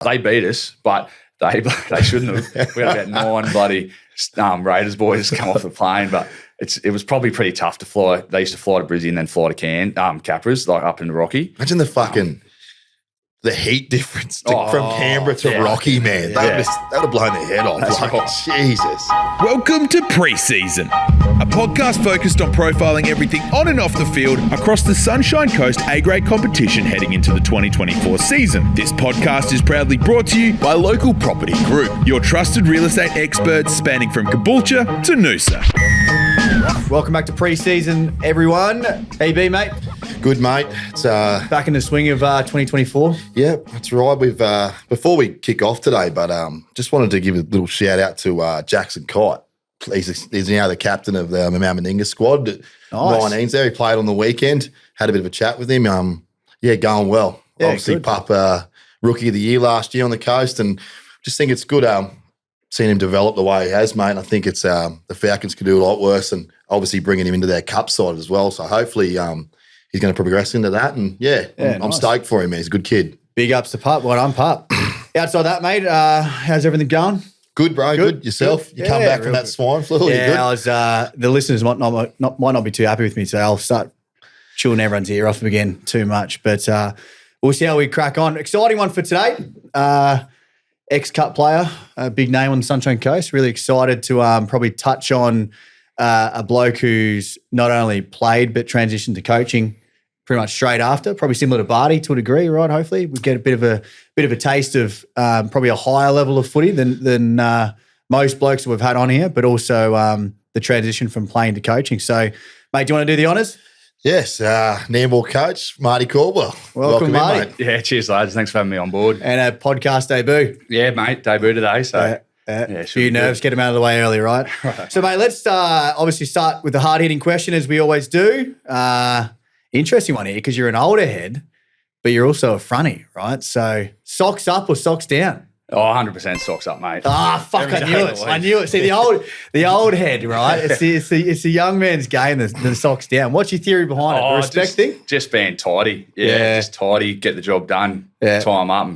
They beat us, but they shouldn't have. We had about 9 bloody Raiders boys come off the plane, but it was probably pretty tough to fly. They used to fly to Brisbane and then fly to Capras, like up in the Rocky. Imagine the heat difference from Canberra to Rocky, man. That would have blown their head off. Jesus. Welcome to Pre-Season, a podcast focused on profiling everything on and off the field across the Sunshine Coast A-grade competition heading into the 2024 season. This podcast is proudly brought to you by Local Property Group, your trusted real estate experts spanning from Caboolture to Noosa. Welcome back to Pre-Season, everyone. How you been, mate? Good, mate. It's back in the swing of 2024. Yeah, that's right. We've before we kick off today, but just wanted to give a little shout out to Jackson Kite. He's now the captain of the Mount squad at 19s there. He played on the weekend. Had a bit of a chat with him. Going well. Yeah, obviously, good. Pup Rookie of the Year last year on the coast, and just think it's good seeing him develop the way he has, mate. And I think it's the Falcons could do a lot worse, and obviously bringing him into their cup side as well. So hopefully he's going to progress into that. And I'm stoked for him, man. He's a good kid. Big ups to Pup. Well done, Pup. Outside that, mate, how's everything going? Good, bro. Good. Yourself? You come back from that swine flu? Yeah, I was. The listeners might not be too happy with me, so I'll start chewing everyone's ear off again too much. But we'll see how we crack on. Exciting one for today. Ex-Cup player, a big name on the Sunshine Coast. Really excited to probably touch on a bloke who's not only played but transitioned to coaching pretty much straight after. Probably similar to Barty to a degree, right? Hopefully, we get a bit of a taste of probably a higher level of footy than most blokes that we've had on here, but also the transition from playing to coaching. So, mate, do you want to do the honours? Yes, Nambour coach, Marty Cordwell. Welcome, Marty. in, mate. Yeah, cheers, lads. Thanks for having me on board. And a podcast debut. Yeah, mate, debut today. So, a few nerves, get them out of the way early, right? So, mate, let's obviously start with the hard-hitting question as we always do. Interesting one here because you're an older head, but you're also a fronty, right? So, socks up or socks down? Oh, 100% socks up, mate. Fuck, I knew it. See, the old head, right? It's the young man's game, the socks down. What's your theory behind it? The respect thing? Just being tidy. Yeah, just tidy, get the job done, tie them up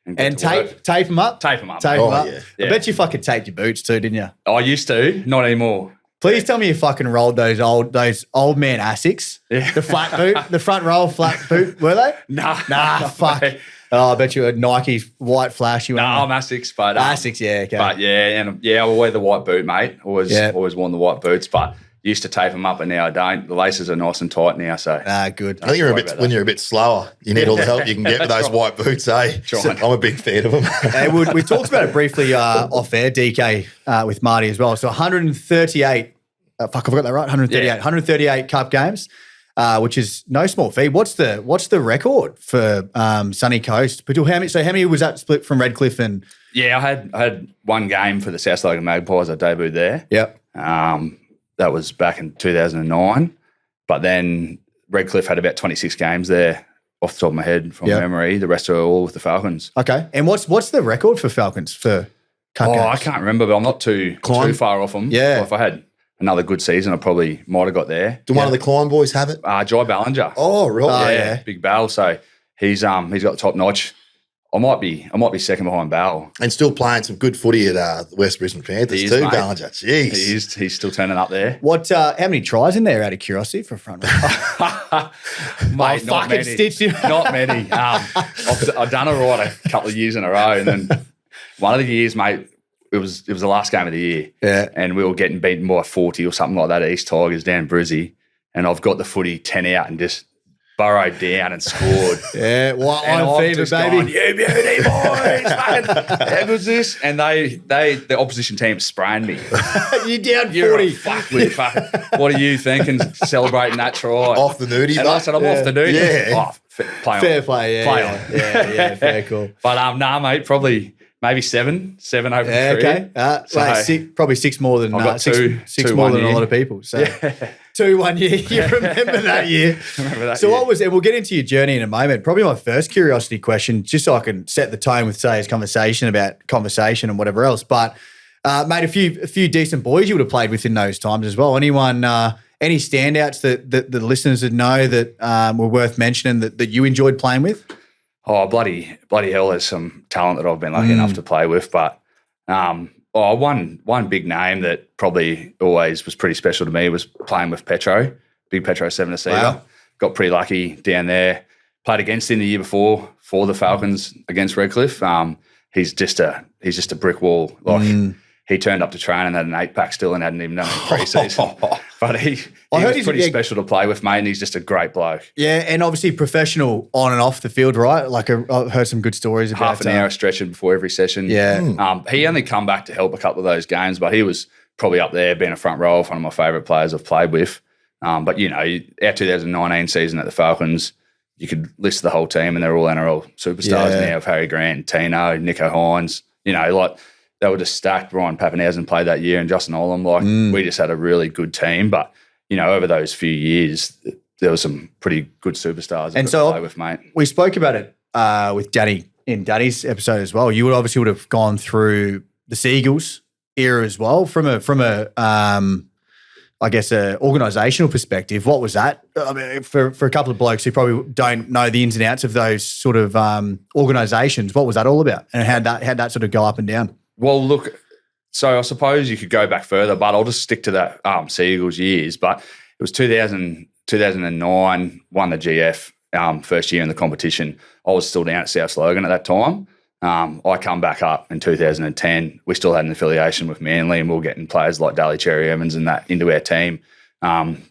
and tape them up? Tape them up. Tape them up. Yeah. I bet you fucking taped your boots too, didn't you? I used to, not anymore. Please tell me you fucking rolled those old man Asics. Yeah. The flat boot, the front roll flat boot, were they? Nah, fuck. Mate. Oh, I bet you a Nike white flashy one. I'm Asics, but Asics, yeah, okay. But I will wear the white boot, mate. Always worn the white boots, but used to tape them up, and now I don't. The laces are nice and tight now, so good. I think when you're a bit slower, you need all the help you can get with those white boots, eh? I'm a big fan of them. We talked about it briefly off air, DK, with Marty as well. So 138. Fuck, I forgot that right. 138. Yeah. 138 cup games. Which is no small feat. What's the record for Sunny Coast? How many was that split from Redcliffe and? Yeah, I had one game for the South Logan Magpies. I debuted there. Yep. That was back in 2009. But then Redcliffe had about 26 games there, off the top of my head from memory. The rest are all with the Falcons. Okay. And what's the record for Falcons for cup games? I can't remember, but I'm not too far off them. Yeah. So if I had another good season, I probably might have got there. Do one of the Klein boys have it? Jai Ballinger. Oh, right. Yeah. Big Ball. So he's got the top notch. I might be second behind Ball. And still playing some good footy at the West Brisbane Panthers too, mate. Ballinger. Jeez. He's still turning up there. How many tries in there out of curiosity for front row? Mate, not many. Stitched you. Not many. I've done it right a couple of years in a row, and then one of the years, mate, it was the last game of the year. Yeah. And we were getting beaten by 40 or something like that at East Tigers down in Brizzy. And I've got the footy 10 out and just burrowed down and scored. Yeah, white and line fever, baby. Gone, you beauty boys, fucking, how good's this? And the opposition team spraying me. You're down 40. You're a fucking, what are you thinking, celebrating that try? Off the nudie, And I said, I'm off the nudie. Yeah. Fair play, yeah. Play on. Yeah, fair cool. But mate, probably maybe seven over the career. Okay. Probably six more than I've got six more than a lot of people. So 2 1 year. You remember that year. And we'll get into your journey in a moment. Probably my first curiosity question, just so I can set the tone with today's conversation about conversation and whatever else. But mate, a few decent boys you would have played with in those times as well. Anyone any standouts that the listeners would know that were worth mentioning that you enjoyed playing with? Oh, bloody hell, there's some talent that I've been lucky enough to play with. But one big name that probably always was pretty special to me was playing with Petro, big Petro 7-seater. Wow. Got pretty lucky down there. Played against him the year before for the Falcons against Redcliffe. He's just a brick wall. Like he turned up to train and had an 8-pack still and hadn't even done any pre-season. But he was pretty special to play with, mate, and he's just a great bloke. Yeah, and obviously professional on and off the field, right? Like I've heard some good stories about half an hour stretching before every session. Yeah. He only come back to help a couple of those games, but he was probably up there being a front row of one of my favourite players I've played with. But, you know, our 2019 season at the Falcons, you could list the whole team and they're all NRL superstars now of Harry Grant, Tino, Nico Hines, you know, like they were just stacked. Ryan Pappenhausen played that year and Justin Olam. Like we just had a really good team. But, you know, over those few years, there were some pretty good superstars and to play with, mate. We spoke about it with Danny in Danny's episode as well. You would have gone through the Seagulls era as well from a I guess, a organisational perspective. What was that? I mean, for a couple of blokes who probably don't know the ins and outs of those sort of organisations, what was that all about? And how'd that sort of go up and down? Well, look, so I suppose you could go back further, but I'll just stick to that Seagulls years. But it was 2009, won the GF first year in the competition. I was still down at South Logan at that time. I come back up in 2010. We still had an affiliation with Manly and we were getting players like Daly Cherry Evans and that into our team.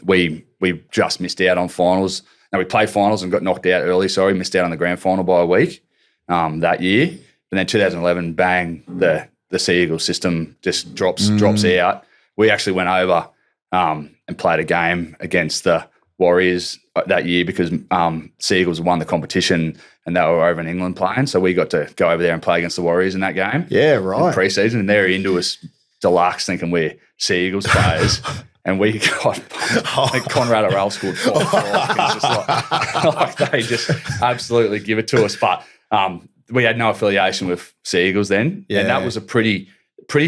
We just missed out on finals. Now, we played finals and got knocked out early, missed out on the grand final by a week that year. But then 2011, bang, the Sea Eagle system just drops out. We actually went over and played a game against the Warriors that year because Sea Eagles won the competition and they were over in England playing. So we got to go over there and play against the Warriors in that game. Yeah, right. Pre-season. And they're into us deluxe thinking we're Sea Eagles players. And we got I think Conrad O'Rell scored 4. It's just like they just absolutely give it to us. But we had no affiliation with Sea Eagles then. Yeah. And that was a pretty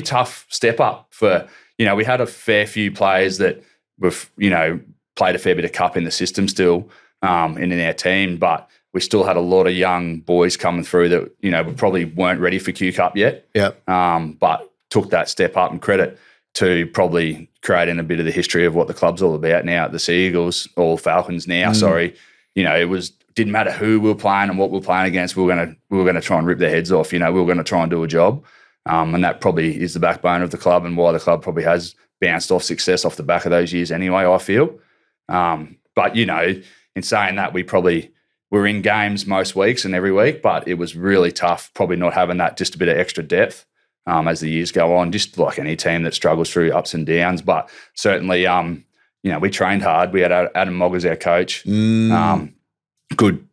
tough step up for, you know, we had a fair few players that we've, you know, played a fair bit of cup in the system still in our team, but we still had a lot of young boys coming through that, you know, probably weren't ready for Q Cup yet. Yep. But took that step up, and credit to probably creating a bit of the history of what the club's all about now at the Sea Eagles, or Falcons now, sorry. You know, didn't matter who we were playing and what we were playing against, we were gonna try and rip their heads off. You know, we were gonna try and do a job. And that probably is the backbone of the club and why the club probably has bounced off success off the back of those years anyway, I feel. But, you know, in saying that, we're in games most weeks and every week, but it was really tough probably not having that just a bit of extra depth as the years go on, just like any team that struggles through ups and downs. But certainly, you know, we trained hard. We had Adam Mogg as our coach, good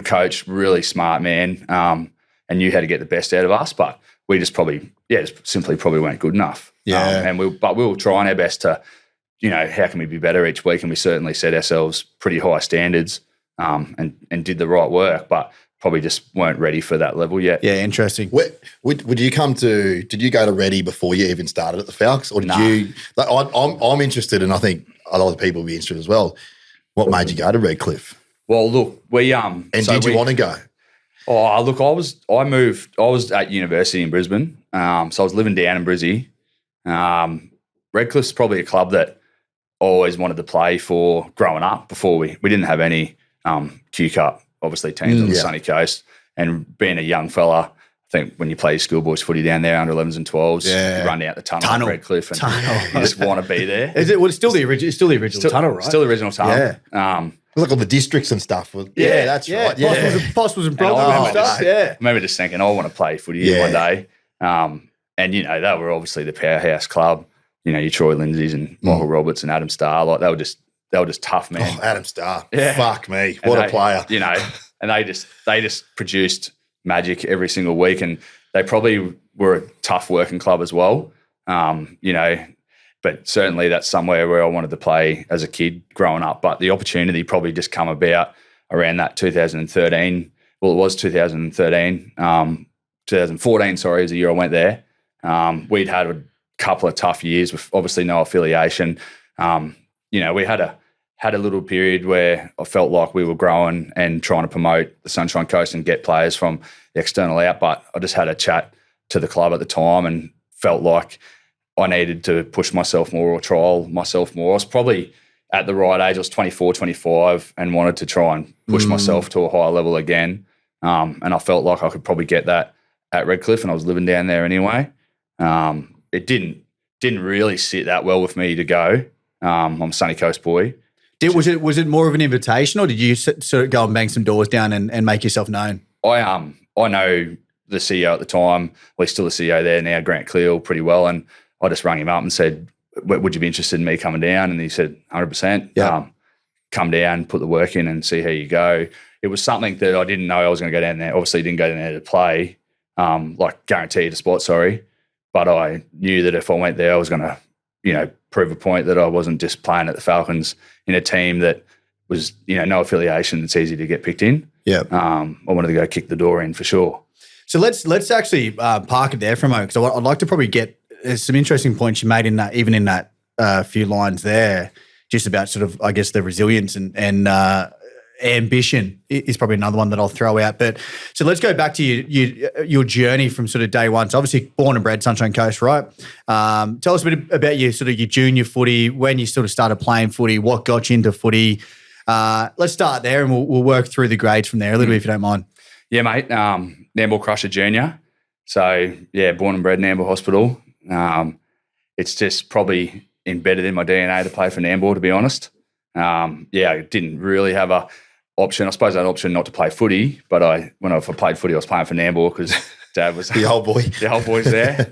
coach, really smart man, and knew how to get the best out of us. But we just simply weren't good enough. Yeah. But we were trying our best to, you know, how can we be better each week? And we certainly set ourselves pretty high standards and did the right work, but probably just weren't ready for that level yet. Yeah, interesting. Did you go to Reddy before you even started at the Falcons? Or did you, like, I'm interested, and I think a lot of people will be interested as well. What made you go to Redcliffe? Well, look, did you want to go? Oh, look, I was at university in Brisbane. So I was living down in Brizzy. Redcliffe's probably a club that I always wanted to play for growing up before we didn't have any Q Cup, obviously, teams on the sunny coast. And being a young fella, I think when you play schoolboys footy down there, under 11s and 12s, you run out the tunnel at Redcliffe and you just want to be there. Is it? Well, it's still the original tunnel, right? Still the original tunnel. Yeah. Look at the districts and stuff. Yeah, that's right. Yeah. Possibles and problems and stuff. I remember just thinking, I want to play footy one day. And, you know, they were obviously the powerhouse club. You know, your Troy Lindsays and Michael Roberts and Adam Starr, like they were just tough, man. Oh, Adam Starr. Yeah. Fuck me. What a player. You know, and they just produced magic every single week, and they probably were a tough working club as well. You know, but certainly that's somewhere where I wanted to play as a kid growing up. But the opportunity probably just come about around that 2013. Well, it was 2013. 2014, sorry, is the year I went there. We'd had a couple of tough years with obviously no affiliation. You know, we had had a little period where I felt like we were growing and trying to promote the Sunshine Coast and get players from the external out. But I just had a chat to the club at the time and felt like I needed to push myself more or trial myself more. I was probably at the right age. I was 24, 25 and wanted to try and push myself to a higher level again. And I felt like I could probably get that at Redcliffe, and I was living down there anyway. It didn't really sit that well with me to go. I'm a Sunny Coast boy. Was it more of an invitation, or did you sort of go and bang some doors down and make yourself known? I know the CEO at the time, well, he's still the CEO there now, Grant Cleal, pretty well, and I just rang him up and said, would you be interested in me coming down? And he said, 100%. Yeah. Come down, put the work in and see how you go. It was something that I didn't know I was going to go down there. Obviously, didn't go down there to play, like guaranteed a spot, but I knew that if I went there, I was going to, prove a point that I wasn't just playing at the Falcons in a team that was, no affiliation. It's easy to get picked in. Yeah. I wanted to go kick the door in for sure. So let's actually park it there for a moment, because I'd like to probably get some interesting points you made in that, even in that few lines there, just about sort of, I guess, the resilience and ambition is probably another one that I'll throw out. But so let's go back to your journey from sort of day one. So obviously born and bred Sunshine Coast, right? Tell us a bit about your junior footy, when you sort of started playing footy, what got you into footy. Let's start there, and we'll work through the grades from there a little bit, if you don't mind. Yeah, mate. Nambour Crusher Junior. So yeah, born and bred Nambour Hospital. It's just probably embedded in my DNA to play for Nambour, to be honest. I didn't really have a option. I suppose I had an option not to play footy, but when I played footy, I was playing for Nambour because Dad was the old boy. The old boy's there.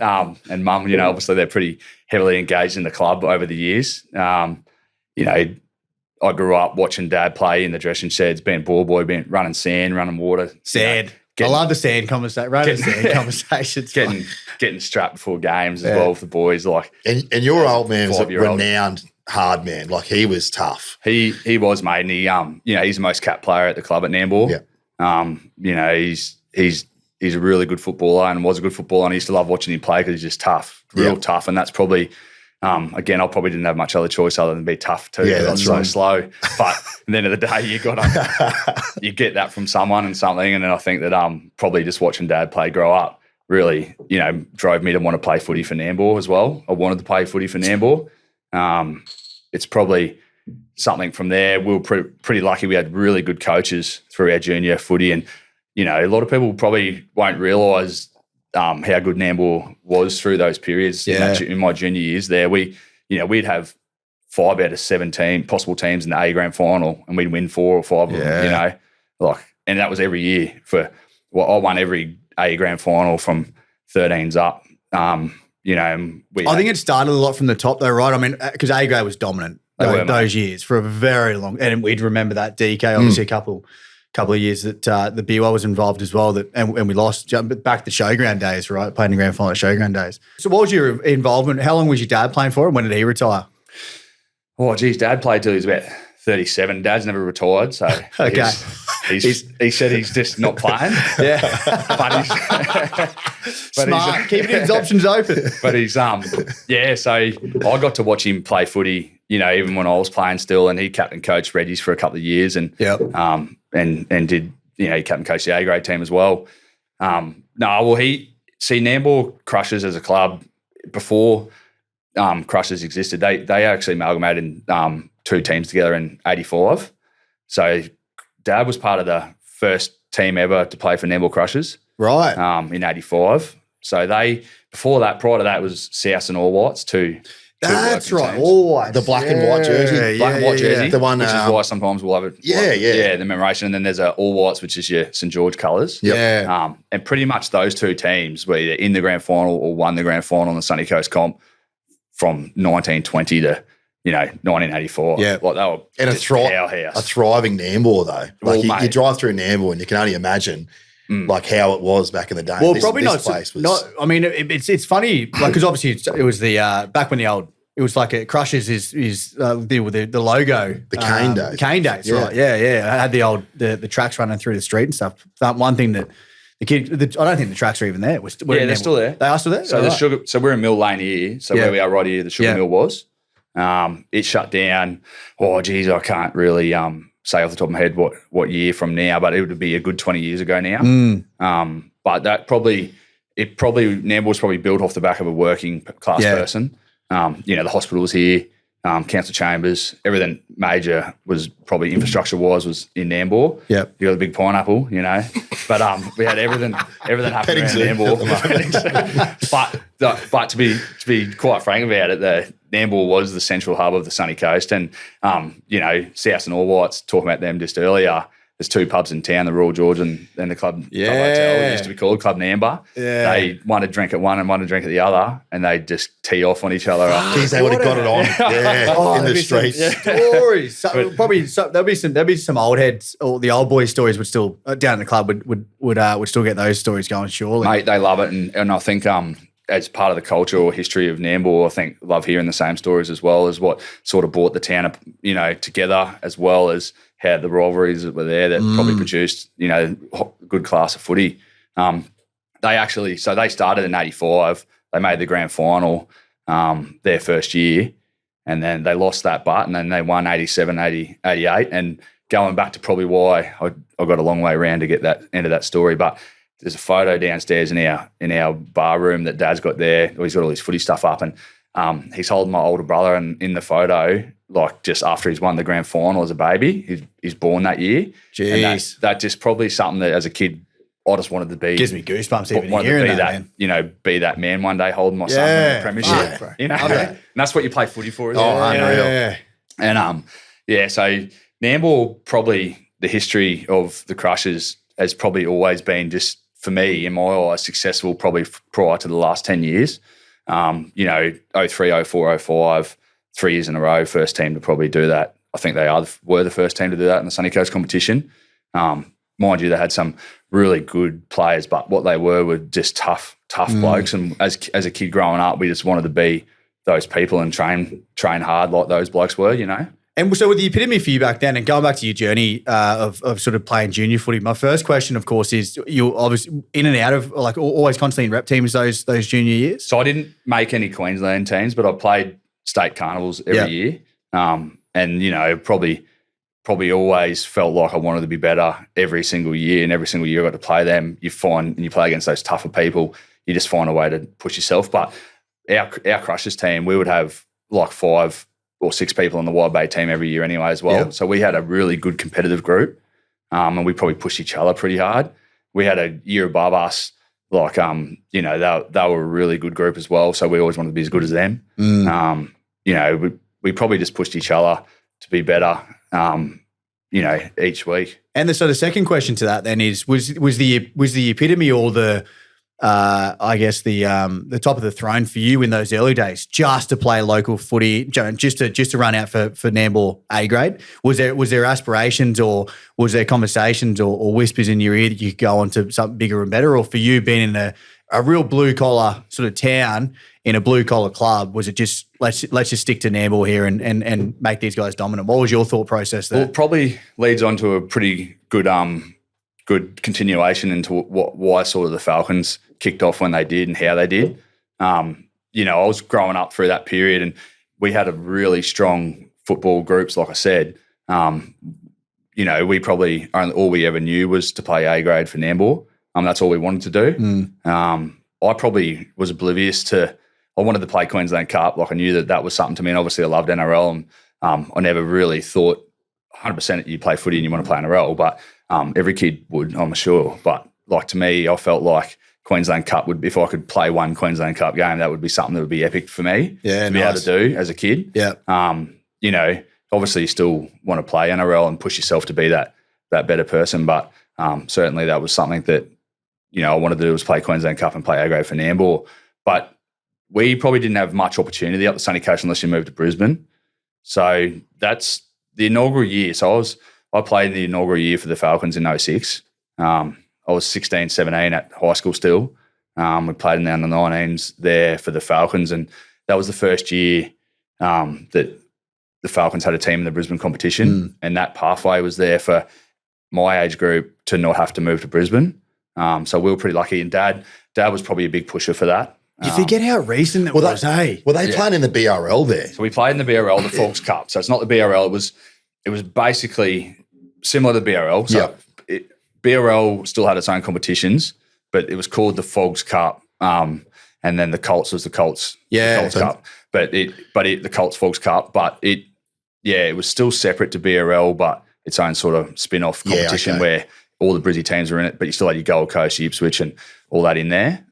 And Mum, obviously they're pretty heavily engaged in the club over the years. I grew up watching Dad play in the dressing sheds, being ball boy, running sand, running water. Sand. I love the sand conversations. Getting strapped before games as well with the boys. And your old man was a renowned hard man. Like, he was tough. He was, mate. And he's the most capped player at the club at Nambour. Yeah. He's a really good footballer and was a good footballer. And I used to love watching him play because he's just tough, real tough. And that's probably, again, I probably didn't have much other choice other than be tough too. Yeah, that's so slow. But at the end of the day, you get that from someone and something. And then I think that probably just watching Dad play grow up really, drove me to want to play footy for Nambour as well. I wanted to play footy for Nambour. It's probably something from there. We were pretty lucky. We had really good coaches through our junior footy, and a lot of people probably won't realise how good Nambour was through those periods. In my junior years there. We'd have 5 out of 7 possible teams in the A grand final, and we'd win 4 or 5 of them. And that was every year. I won every A grand final from 13s up. I think it started a lot from the top though, right? I mean, because A grade was dominant those years for a very long, and we'd remember that DK, obviously a couple of years that the BWA was involved as well, and we lost back to showground days, right? Playing the grand final at showground days. So what was your involvement? How long was your dad playing for, and when did he retire? Oh, geez, Dad played till he was about 37. Dad's never retired, so okay. He said he's just not playing. Yeah. Smart, keeping his options open. But he's so I got to watch him play footy, even when I was playing still, and he captain coached Reggie's for a couple of years, and and did he captain coached the A grade team as well. Nambour Crushers as a club before Crushers existed, they actually amalgamated 2 teams together in 85. So Dad was part of the first team ever to play for Nambour Crushers. Right. In 85. So prior to that was South and All Whites, two That's right. teams. All white. The black and white jersey. Black and white jersey. The one, which is why sometimes we'll have it. the commemoration. And then there's a All Whites, which is your St George colours. Yep. Yeah. And pretty much those 2 teams were either in the grand final or won the grand final on the Sunny Coast comp from 1920 to 1984. Yeah. Like they were And just powerhouse. a thriving Nambour though. Like Well, you drive through Nambour and you can only imagine like how it was back in the day. Well, this place was. I mean, it's funny, like, because obviously it was the back when it was like Crushers is the logo, The cane days. Cane days, Yeah. right? Yeah. I had the tracks running through the street and stuff. That one thing that I don't think the tracks are even there. They're still there. They are still there. So right. So we're in Mill Lane here. So where we are right here, the sugar mill was. It shut down. Oh, geez, I can't really say off the top of my head what year from now, but it would be a good 20 years ago now. But Nambour was probably built off the back of a working class person. The hospital was here, council chambers, everything major was probably infrastructure-wise was in Nambour. Yep. You got the big pineapple, but we had everything happening around Nambour. But to be quite frank about it, Nambour was the central hub of the sunny coast, and South and All Whites, talking about them just earlier. There's 2 pubs in town, the Royal George and the Club Hotel. It used to be called Club Nambour. Yeah. They one to drink at one and one to drink at the other, and they just tee off on each other. Geez, they would have got it on in the streets. Stories. There'll be some old heads, or the old boys stories would still down in the club would still get those stories going. Surely, mate, they love it, and I think as part of the culture or history of Nambour, I think love hearing the same stories as well as what sort of brought the town, together, as well as how the rivalries that were there that probably produced, good class of footy. They started in 85. They made the grand final their first year, and then they lost that but, and then they won 87, 88. And going back to probably why I got a long way around to get that end of that story, but there's a photo downstairs in our bar room that Dad's got there. He's got all his footy stuff up, and he's holding my older brother, and in the photo, like just after he's won the grand final as a baby, he's born that year. Jeez. And that just probably something that as a kid I just wanted to be. Gives me goosebumps even hearing that, man. Be that man one day holding my son in the premiership. And that's what you play footy for, isn't it? Unreal. Yeah. And so Nambour, probably the history of the Crushers has probably always been just, for me, in my eyes, successful probably prior to the last 10 years. 03, 04, 05, 3 years in a row, first team to probably do that. I think they were the first team to do that in the Sunny Coast competition. Mind you, they had some really good players, but what they were just tough blokes. And as a kid growing up, we just wanted to be those people and train hard like those blokes were, And so with the epitome for you back then, and going back to your journey of sort of playing junior footy, my first question, of course, is you're obviously in and out of, like, always constantly in rep teams those junior years? So I didn't make any Queensland teams, but I played state carnivals every year. And, probably always felt like I wanted to be better every single year, and every single year I got to play them. You find, and you play against those tougher people, you just find a way to push yourself. But our Crushers team, we would have like 5 or 6 people on the Wide Bay team every year anyway as well. Yep. So we had a really good competitive group, and we probably pushed each other pretty hard. We had a year above us, like, they were a really good group as well, so we always wanted to be as good as them. We probably just pushed each other to be better, each week. And so the second question to that then is, was the epitome or the the top of the throne for you in those early days, just to play local footy, just to run out for Nambour A grade? Was there aspirations, or was there conversations or whispers in your ear that you could go on to something bigger and better? Or for you, being in a real blue collar sort of town in a blue collar club, was it just let's just stick to Nambour here and make these guys dominant? What was your thought process there? Well, it probably leads on to a pretty good continuation into why sort of the Falcons kicked off when they did and how they did. I was growing up through that period, and we had a really strong football groups, like I said. We probably all we ever knew was to play A grade for Nambour. That's all we wanted to do. I probably was oblivious to, I wanted to play Queensland Cup. Like, I knew that was something to me, and obviously I loved NRL, and I never really thought 100% that you play footy and you want to play NRL, but every kid would, I'm sure. But like, to me, I felt like Queensland Cup would, if I could play one Queensland Cup game, that would be something that would be epic for me to be able to do as a kid. Yeah. Obviously you still want to play NRL and push yourself to be that better person, but certainly that was something that, I wanted to do, was play Queensland Cup and play A grade for Nambour. But we probably didn't have much opportunity up the sunny coast unless you moved to Brisbane. So that's the inaugural year. So I played the inaugural year for the Falcons in 06. I was 16, 17 at high school still. We played in the under-19s there for the Falcons, and that was the first year that the Falcons had a team in the Brisbane competition, and that pathway was there for my age group to not have to move to Brisbane. So we were pretty lucky, and Dad was probably a big pusher for that. You forget how recent it was, hey? Were they playing in the BRL there? So we played in the BRL, the Folks Cup. So it's not the BRL. It was basically similar to the BRL. So BRL still had its own competitions, but it was called the Folks Cup. And then the Colts was the Colts Cup. But the Colts Folks Cup. But it was still separate to BRL, but its own sort of spin-off competition where all the Brizzy teams were in it, but you still had your Gold Coast, your Ipswich and all that in there.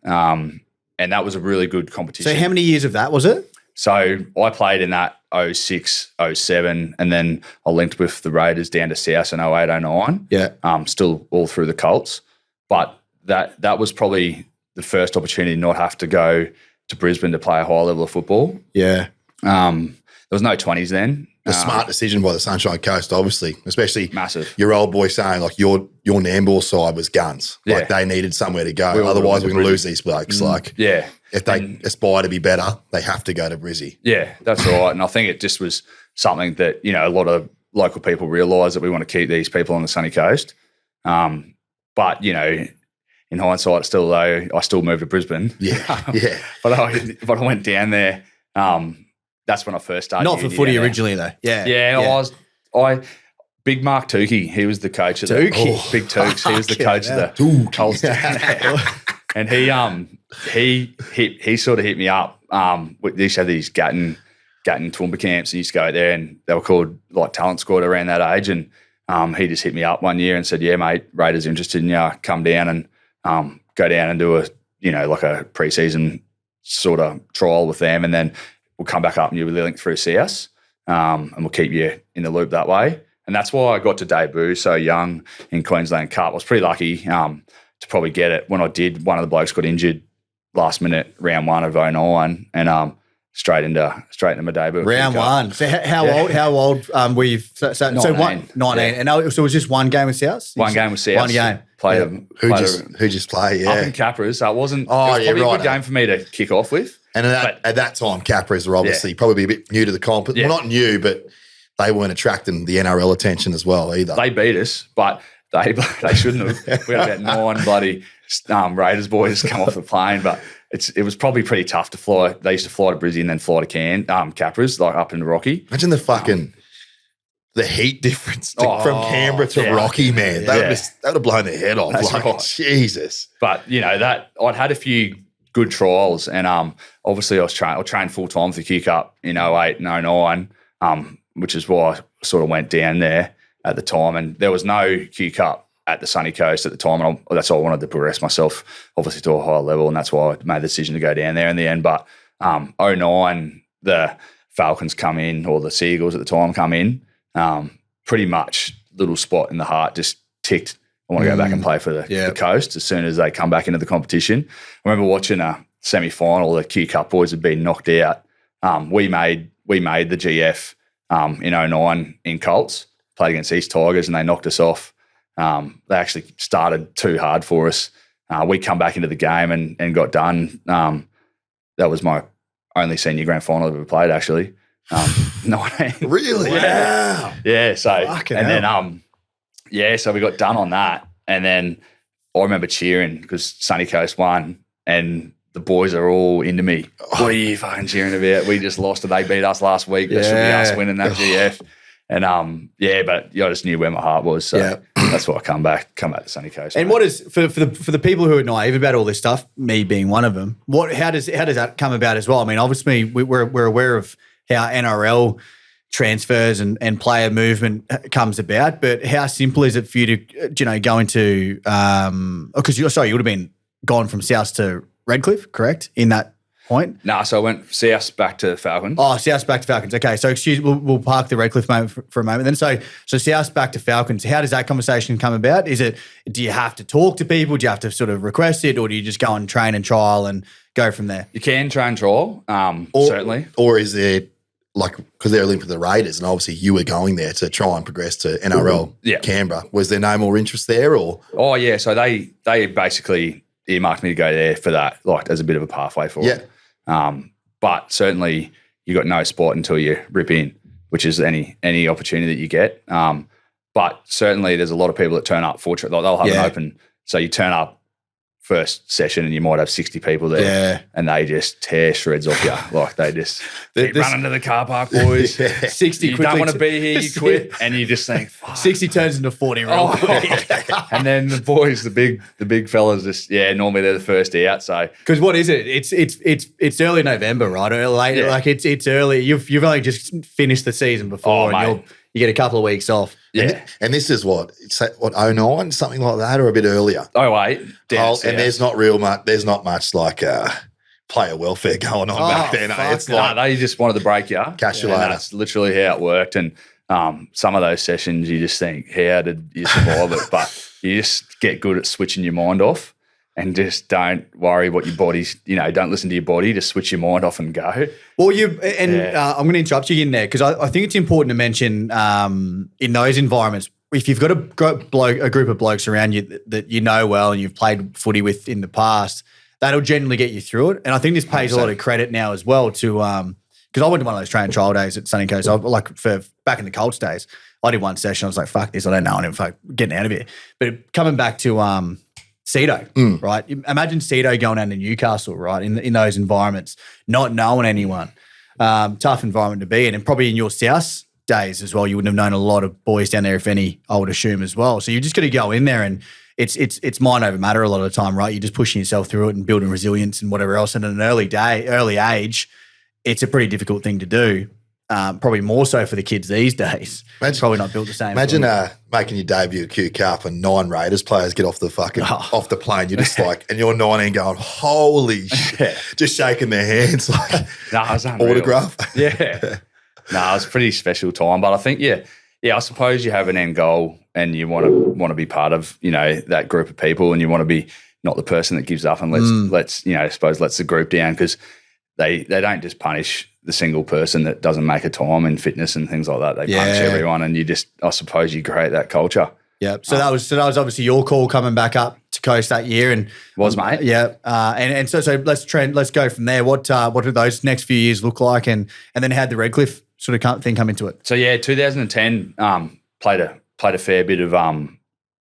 And that was a really good competition. So how many years of that was it? So I played in that 06, 07, and then I linked with the Raiders down to South in 08, 09. Yeah. Still all through the Colts. But that was probably the first opportunity to not have to go to Brisbane to play a high level of football. Yeah. There was no 20s then. A smart decision by the Sunshine Coast, obviously, especially Massive. Your old boy saying like your Nambour side was guns. Yeah. Like they needed somewhere to go. Otherwise we're going to lose these blokes. Like if they aspire to be better, they have to go to Brizzy. Yeah, that's right. And I think it just was something that, a lot of local people realise that we want to keep these people on the sunny coast. But, in hindsight, still though, I still moved to Brisbane. Yeah. But I went down there. That's when I first started. Not for footy originally, though. Yeah. Big Mark Tukey, he was the coach of Big Tukes. He was the coach of the Colts. And he sort of hit me up. We used to have these Gatton Toowoomba camps, and used to go out there, and they were called like talent squad around that age. And he just hit me up one year and said, "Yeah, mate, Raiders interested in you. Come down and go down and do like a preseason sort of trial with them, and then we'll come back up and you'll be linked through CS, and we'll keep you in the loop that way." And that's why I got to debut so young in Queensland Cup. I was pretty lucky to probably get it. When I did, one of the blokes got injured last minute, round 1 of 09, and straight into my debut. Round 1. So how old were you? So 19. And so it was just one game with South? One game with South. One game. Who just play? Yeah. Up in Capras. So it wasn't. Oh, it was probably a good game for me to kick off with. And at that time, Capras were obviously probably a bit new to the comp. Well, not new, but they weren't attracting the NRL attention as well either. They beat us, but they shouldn't have. We had about 9 bloody Raiders boys come off the plane, but it was probably pretty tough to fly. They used to fly to Brisbane and then fly to Capras, like up into Rocky. Imagine the heat difference from Canberra to Rocky, man. That would have blown their head off. That's right. Jesus. But that I'd had a few good trials, and obviously I trained full time for the Q Cup in 08 and 09, which is why I sort of went down there at the time. And there was no Q Cup at the sunny coast at the time, and that's why I wanted to progress myself, obviously, to a higher level, and that's why I made the decision to go down there in the end. But 09, the Falcons come in, or the Seagulls at the time come in, pretty much little spot in the heart just ticked. I want to go back and play for the coast as soon as they come back into the competition. I remember watching a semi-final. The Q Cup boys had been knocked out. We made the GF in 09 in Colts, played against East Tigers, and they knocked us off. They actually started too hard for us. We come back into the game and got done. That was my only senior grand final I've ever played, actually. 19. Really? Wow. Yeah. So Fucking and hell. then so we got done on that, and then I remember cheering because Sunny Coast won, and the boys are all into me. What are you fucking cheering about? We just lost, and they beat us last week. That should be us winning that GF. And but I just knew where my heart was, so that's why I come back to Sunny Coast. And what is for the people who are naive about all this stuff, me being one of them? How does that come about as well? I mean, obviously we're aware of how NRL transfers and player movement comes about, but how simple is it for you to go into? Because you would have been gone from South to Redcliffe, correct? In that point? No, so I went South back to Falcons. Oh, South back to Falcons. Okay, so we'll park the Redcliffe moment for a moment. Then so South back to Falcons. How does that conversation come about? Do you have to talk to people? Do you have to sort of request it, or do you just go and train and trial and go from there? You can train trial, certainly. Or is it because they're linked with the Raiders, and obviously you were going there to try and progress to NRL Canberra. Was there no more interest there, or? Oh yeah, so they basically earmarked me to go there for that, like as a bit of a pathway for it. But certainly you got no spot until you rip in, which is any opportunity that you get. But certainly there's a lot of people that turn up for they'll have an open. So you turn up first session and you might have 60 people there and they just tear shreds off you. Like they just keep running to the car park, boys. 60 you don't want to be here, you quit. And you just think, fuck. 60 turns into 40 real quick. And then the boys, the big fellas just, normally they're the first out. So, because what is it? It's early November, right? Or late, like it's early. You've only just finished the season before and you get a couple of weeks off. Yeah. And this is what 09, something like that, or a bit earlier. 08. And there's not much like player welfare going on back then. It's like they just wanted to break you. Cash you later. That's literally how it worked. And some of those sessions you just think, how did you survive it? But you just get good at switching your mind off and just don't worry what your body's, don't listen to your body, just switch your mind off and go. Well, I'm going to interrupt you in there because I think it's important to mention in those environments, if you've got a group of blokes around you that you know well and you've played footy with in the past, that'll generally get you through it. And I think this pays a lot of credit now as well to because I went to one of those train trial days at Sunny Coast. For back in the Colts days, I did one session. I was like, fuck this, I don't know, and getting out of here. But coming back to Cedo, right? Imagine Cedo going down to Newcastle, right? In those environments, not knowing anyone. Tough environment to be in. And probably in your South days as well, you wouldn't have known a lot of boys down there, if any, I would assume as well. So you just got to go in there and it's mind over matter a lot of the time, right? You're just pushing yourself through it and building resilience and whatever else. And at an early age, it's a pretty difficult thing to do. Probably more so for the kids these days. Probably not built the same. Imagine making your debut at Q Cup and 9 Raiders players get off the off the plane. You're just like, and you're 19 going, holy shit, just shaking their hands like it was unreal. Autograph. Yeah. No, it was a pretty special time. But I think, I suppose you have an end goal and you want to be part of, that group of people, and you want to be not the person that gives up and lets the group down, because they don't just punish the single person that doesn't make a time in fitness and things like that. They punish everyone, and I suppose you create that culture. Yeah. So that was obviously your call coming back up to Coast that year, and mate. Yeah. And so let's go from there. What do those next few years look like, and then how'd the Redcliffe sort of thing come into it? So 2010 played a fair bit of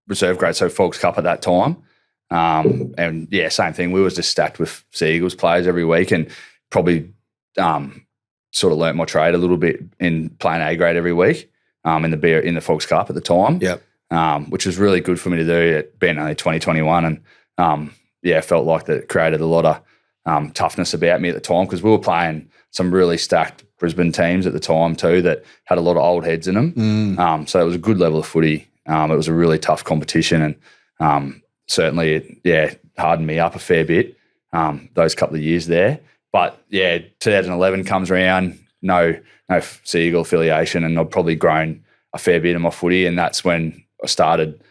reserve grade, so Folks Cup at that time, and same thing. We was just stacked with Sea Eagles players every week, and probably sort of learnt my trade a little bit in playing A grade every week in the Folks Cup at the time. Yep. Which was really good for me to do at being only 2021, and felt like that created a lot of toughness about me at the time, because we were playing some really stacked Brisbane teams at the time too that had a lot of old heads in them. So it was a good level of footy. It was a really tough competition, and certainly it hardened me up a fair bit those couple of years there. But 2011 comes around, no Sea Eagle affiliation, and I've probably grown a fair bit in my footy, and that's when I started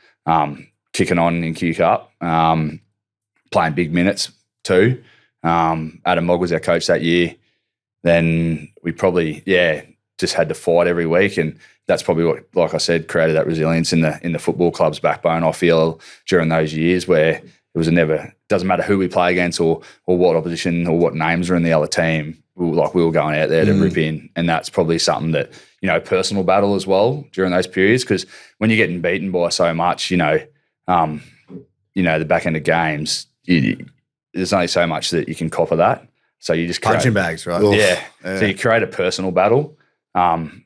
kicking on in Q Cup, playing big minutes too. Adam Mogg was our coach that year. Then we probably just had to fight every week, and that's probably what, like I said, created that resilience in the football club's backbone. I feel during those years where it was doesn't matter who we play against or what opposition or what names are in the other team. We were going out there to rip in, and that's probably something that, personal battle as well during those periods, because when you're getting beaten by so much, the back end of games, there's only so much that you can cop of that. So you just punching bags, right? Yeah. So you create a personal battle, and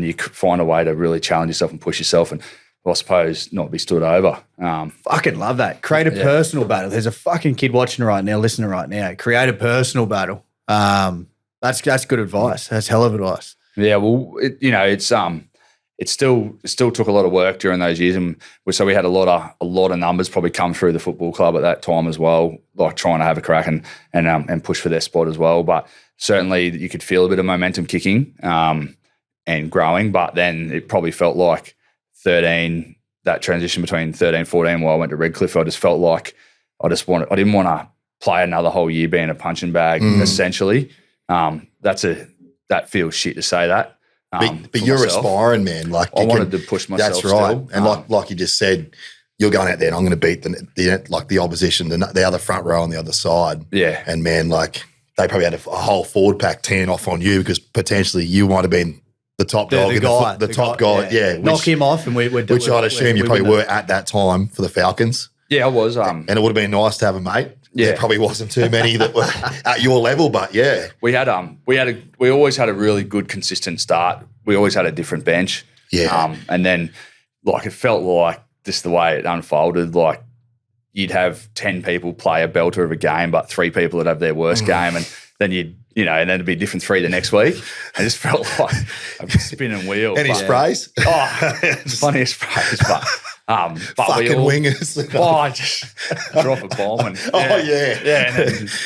you find a way to really challenge yourself and push yourself, and I suppose not be stood over. Fucking love that. Create a personal battle. There's a fucking kid watching right now, listening right now. Create a personal battle. That's good advice. That's hell of advice. Yeah, well, it still took a lot of work during those years, and so we had a lot of numbers probably come through the football club at that time as well, like trying to have a crack and push for their spot as well. But certainly you could feel a bit of momentum kicking and growing. But then it probably felt like 13, that transition between 13, 14, while I went to Redcliffe, I just felt like I didn't want to play another whole year being a punching bag. Essentially, that feels shit to say that. But you're myself. Aspiring, man. Like I wanted to push myself. That's right. Still. And like you just said, you're going out there and I'm going to beat the opposition, the other front row on the other side. Yeah. And man, like they probably had a whole forward pack teeing off on you because potentially you might have been the top dog, the top guy. Yeah. Knock him off, and which I'd assume you probably were at that time for the Falcons. Yeah, I was. And it would have been nice to have a mate. Yeah. There probably wasn't too many that were at your level, but yeah. We always had a really good, consistent start. We always had a different bench. Yeah. And then, like, it felt like just the way it unfolded, like you'd have 10 people play a belter of a game, but 3 people would have their worst game, and then and then it'd be different 3 the next week. It just felt like a spinning wheel. Any sprays? Oh, funniest sprays, but fucking wingers. I just drop a bomb and yeah.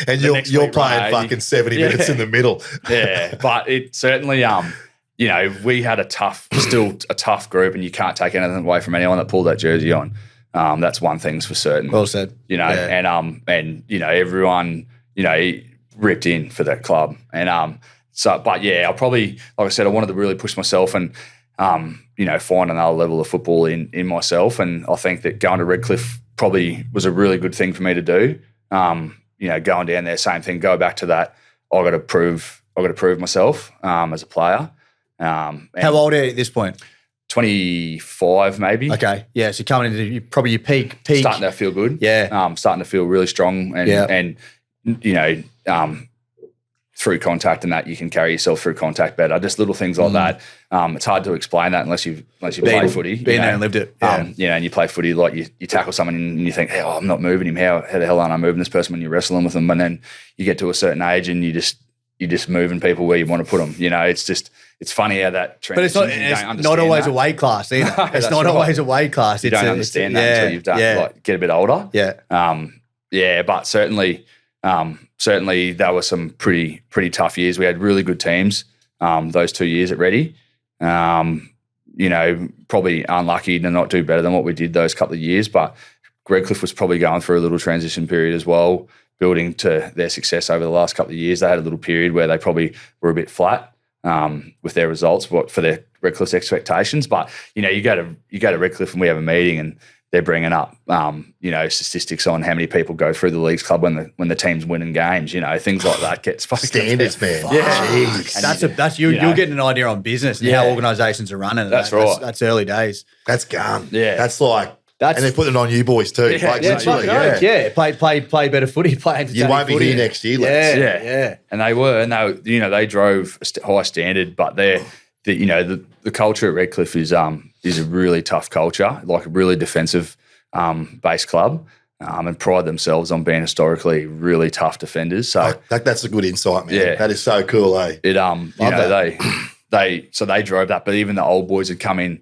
And you're playing fucking 70 minutes in the middle. Yeah, but it certainly we had a tough group, and you can't take anything away from anyone that pulled that jersey on. That's one thing's for certain. Well said. And everyone ripped in for that club, and I probably, like I said, I wanted to really push myself and find another level of football in myself, and I think that going to Redcliffe probably was a really good thing for me to do. Going down there, same thing. Go back to that. I got to prove myself as a player. How old are you at this point? 25 maybe. Okay. Yeah. So coming into probably your peak. Starting to feel good. Yeah. Starting to feel really strong and through contact and that you can carry yourself through contact better. Just little things like that. It's hard to explain that unless you play footy. Been there and lived it. Yeah. And you play footy, like you tackle someone and you think, hey, I'm not moving him. How the hell aren't I moving this person when you're wrestling with them? And then you get to a certain age and you're just moving people where you want to put them. It's funny how that transition. But it's not always a weight class either. No, it's not always a weight class. You don't understand that until you've done get a bit older. Yeah. But certainly there were some pretty tough years. We had really good teams those 2 years at Reddy. Probably unlucky to not do better than what we did those couple of years, but Redcliffe was probably going through a little transition period as well, building to their success over the last couple of years. They had a little period where they probably were a bit flat with their results for their Redcliffe's expectations. But, you go to Redcliffe and we have a meeting and they're bringing up, statistics on how many people go through the leagues club when the team's winning games. Things like that get standards, man. Yeah, you're getting an idea on business and how organisations are running. That's right. That's early days. That's gone. Yeah, that's like. And they're putting it on you boys too. Play better footy. Play you won't be footy. here next year, lads. Yeah. And they drove a high standard, but the culture at Redcliffe is a really tough culture, like a really defensive based club, and pride themselves on being historically really tough defenders. So that's a good insight, man. Yeah. That is so cool, eh? They drove that, but even the old boys had come in,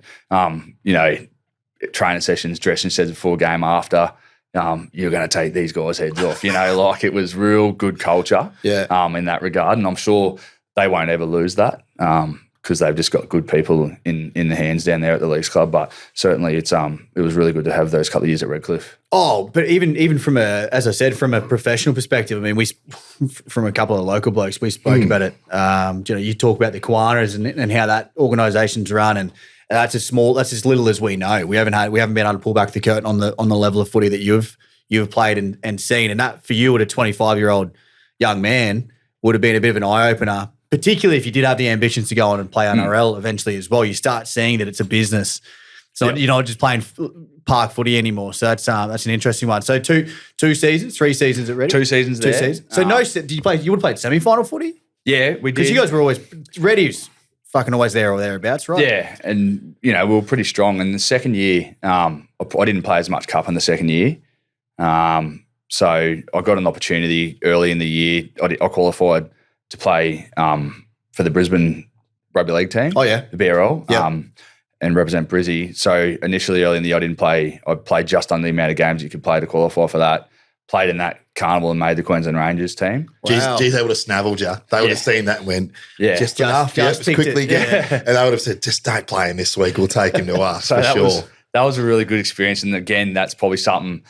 training sessions, dressing sessions before game, after. You're going to take these guys' heads off. Like it was real good culture. In that regard, and I'm sure they won't ever lose that. Because they've just got good people in the hands down there at the Leagues Club. But certainly it was really good to have those couple of years at Redcliffe. Oh, but even from as I said, from a professional perspective, I mean, from a couple of local blokes, we spoke about it. You talk about the Kiwanis and how that organisation's run, and that's as little as we know. We haven't been able to pull back the curtain on the level of footy that you've played and seen, and that for you at a 25-year-old young man would have been a bit of an eye opener. Particularly if you did have the ambitions to go on and play NRL eventually as well, you start seeing that it's a business. So you're not just playing park footy anymore. So that's an interesting one. So 3 seasons at Reddy? 2 seasons there. 2 seasons. So did you play? You would have played semi-final footy? Yeah, we did. Because you guys were always Reddy's fucking always there or thereabouts, right? Yeah, and we were pretty strong. And the second year, I didn't play as much cup in the second year. So I got an opportunity early in the year. I qualified to play for the Brisbane rugby league team. Oh, yeah. The BRL, and represent Brizzy. So initially early in the year I didn't play. I played just under the amount of games you could play to qualify for that. Played in that carnival and made the Queensland Rangers team. Wow. Geez, they would have snaveled you. They would have seen that and went, just enough, quickly get. And they would have said, just don't play him this week. We'll take him to us for sure. That was a really good experience. And again, that's probably something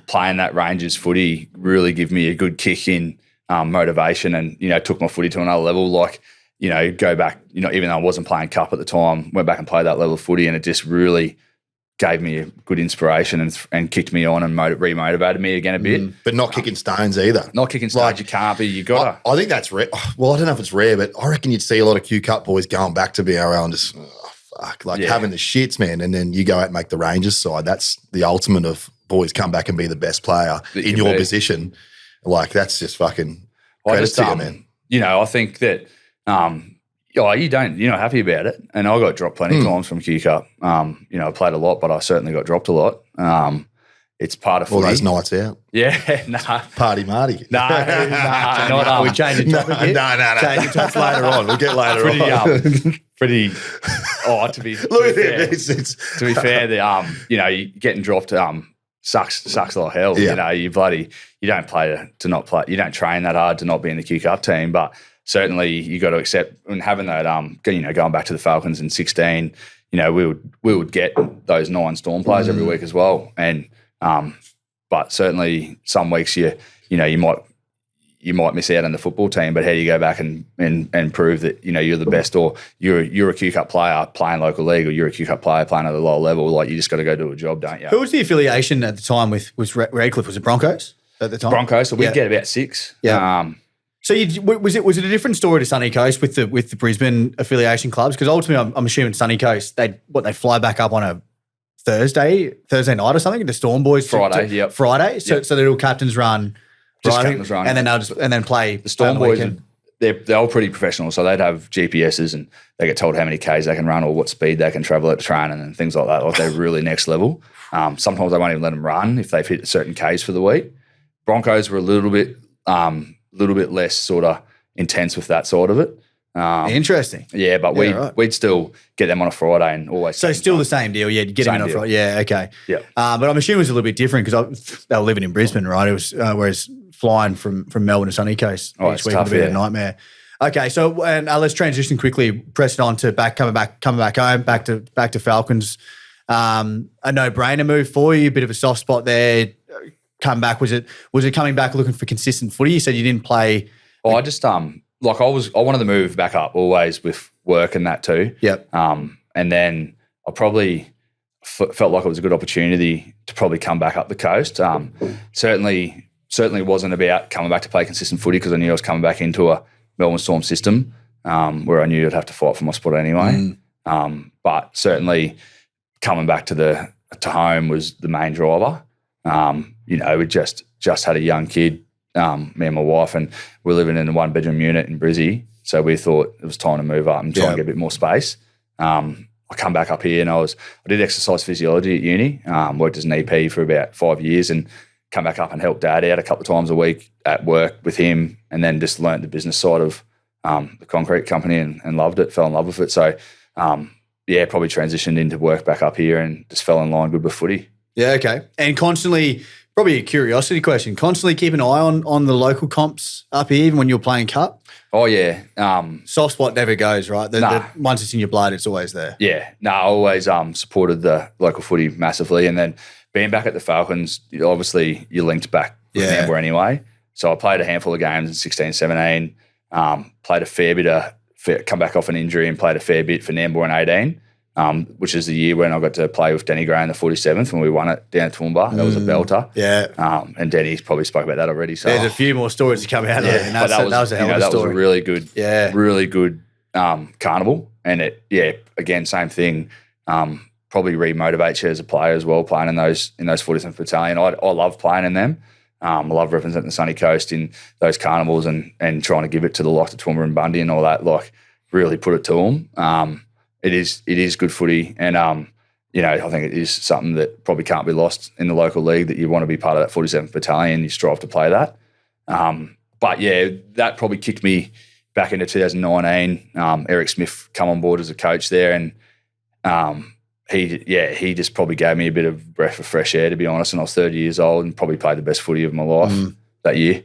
playing that Rangers footy really gave me a good kick in motivation and, took my footy to another level. Like, go back, even though I wasn't playing cup at the time, went back and played that level of footy, and it just really gave me a good inspiration and kicked me on and remotivated me again a bit. But not kicking stones either. Not kicking stones, you can't be. You got to. I think that's rare. Well, I don't know if it's rare, but I reckon you'd see a lot of Q Cup boys going back to BRL and just, fuck, like having the shits, man. And then you go out and make the Rangers side. That's the ultimate of boys come back and be the best player in your position. Like, that's just fucking credit to you, man. You know, I think that you're not happy about it. And I got dropped plenty of times from Q Cup. You know, I played a lot, but I certainly got dropped a lot. It's part of all footy. those nights out. Yeah, nah. Party Marty. Nah, we change the topic here? No. Change the topic Later on. We'll get later on. To be fair, you know, you getting dropped sucks like hell. Yeah. You know, you don't play to not play. You don't train that hard to not be in the Q Cup team, but certainly you got to accept and having that, you know, going back to the Falcons in 16, you know, we would get those 9 Storm players every week as well. And, but certainly some weeks you might miss out on the football team, but how do you go back and prove that, you know, you're the best, or you're a Q Cup player playing local league, or you're a Q Cup player playing at a lower level? Like, you just got to go do a job, don't you? Who was the affiliation at the time with Redcliffe? Was it Broncos at the time? Broncos. So we'd get about 6. Yeah. So was it a different story to Sunny Coast with the Brisbane affiliation clubs? Because ultimately, I'm assuming Sunny Coast they fly back up on a Thursday night or something. The Storm boys Friday. Friday. So they do a captain's run. Just captain's run, and then play. The Storm boys, they're all pretty professional, so they'd have GPSs and they get told how many Ks they can run or what speed they can travel at training and things like that. Like, they're really next level. Sometimes they won't even let them run if they've hit certain Ks for the week. Broncos were a little bit less sort of intense with that side of it. Interesting. Yeah, but we'd still get them on a Friday and always. So still the same deal, yeah. You get them in on a Friday, yeah. Okay, yeah. But I'm assuming it was a little bit different because they were living in Brisbane, right? It was whereas flying from Melbourne to Sunny Coast each week would be a nightmare. Okay, so and let's transition quickly, press it on to coming back home, back to Falcons. A no-brainer move for you, a bit of a soft spot there. Come back, was it coming back looking for consistent footy? You said you didn't play. I just like I wanted to move back up always with work and that too. Yep. And then I probably felt like it was a good opportunity to probably come back up the coast. Certainly wasn't about coming back to play consistent footy because I knew I was coming back into a Melbourne Storm system where I knew I'd have to fight for my spot anyway. But certainly coming back to home was the main driver. You know, we just had a young kid, me and my wife, and we're living in a 1-bedroom unit in Brizzy. So we thought it was time to move up and try and get a bit more space. I come back up here and I did exercise physiology at uni, worked as an EP for about 5 years, and come back up and help Dad out a couple of times a week at work with him, and then just learnt the business side of the concrete company and loved it, fell in love with it. So, probably transitioned into work back up here and just fell in line good with footy. Yeah, okay. And constantly, probably a curiosity question, constantly keep an eye on the local comps up here, even when you're playing cup? Oh, yeah. Soft spot never goes, right? Once it's in your blood, it's always there. Yeah. No, I always supported the local footy massively. And then being back at the Falcons, obviously you're linked back with Nambour anyway. So I played a handful of games in 16, 17, played a fair bit come back off an injury and played a fair bit for Nambour in 18. Which is the year when I got to play with Danny Gray in the 47th when we won it down at Toowoomba. That was a belter. Yeah. And Danny's probably spoke about that already. So there's a few more stories to come out of it. And that was a hell of a story. That was a really good carnival. And again, same thing. Probably re-motivates you as a player as well, playing in those 47th Battalion. I love playing in them. I love representing the Sunny Coast in those carnivals and trying to give it to the likes of Toowoomba and Bundy and all that, like really put it to them. It is good footy, and you know, I think it is something that probably can't be lost in the local league, that you want to be part of that 47th Battalion, you strive to play that. But yeah, that probably kicked me back into 2019. Eric Smith come on board as a coach there, and he just probably gave me a bit of breath of fresh air, to be honest. And I was 30 years old and probably played the best footy of my life that year.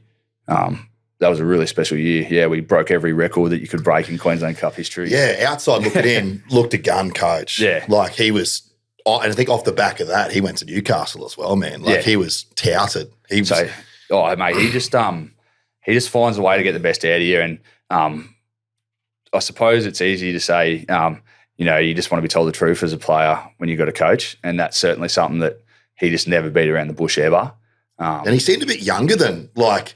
That was a really special year. Yeah, we broke every record that you could break in Queensland Cup history. Yeah, outside looking in, looked a gun coach. Yeah. Like he was, and I think off the back of that, he went to Newcastle as well, man. Like he was touted. He was, mate, he just finds a way to get the best out of you. And I suppose it's easy to say, you know, you just want to be told the truth as a player when you've got a coach. And that's certainly something that he just never beat around the bush ever. And he seemed a bit younger than, like,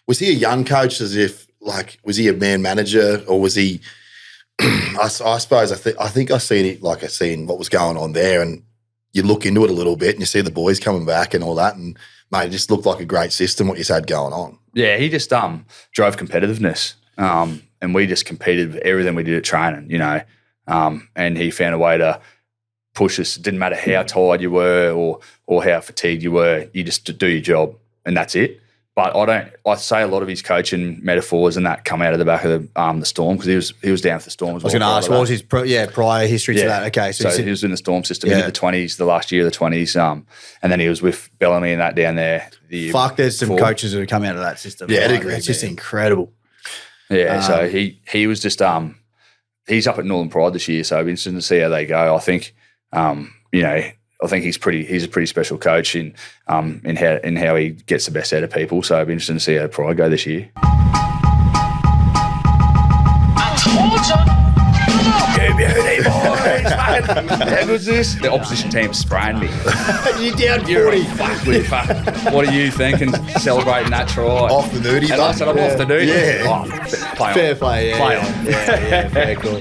was he a young coach as if, like, was he a man manager or was he I suppose I think I seen it, like I seen what was going on there, and you look into it a little bit and you see the boys coming back and all that, and mate, it just looked like a great system what you had going on. Yeah, he just drove competitiveness, and we just competed with everything we did at training, you know, and he found a way to push us. It didn't matter how tired you were or how fatigued you were, you just do your job and that's it. But I say a lot of his coaching metaphors and that come out of the back of the Storm, because he was down for the Storm as well. I was going to ask, what was his prior history to that? Okay, so he was in the Storm system. He did the 20s, the last year of the 20s, and then he was with Bellamy and that down there. There's some coaches that have come out of that system. Yeah, like, it's just incredible. Yeah, so he was just he's up at Northern Pride this year, so it'll be interesting to see how they go. I think you know, I think he's a pretty special coach in how he gets the best out of people. So it'll be interesting to see how Pride go this year. How good's this? The opposition team spraying me. You're down 40. Fuck. What are you thinking? Celebrating that try Off the nudie. And I said I'm off the nudie. Yeah. Oh, Fair play. Yeah, Play on. Yeah, fair cool.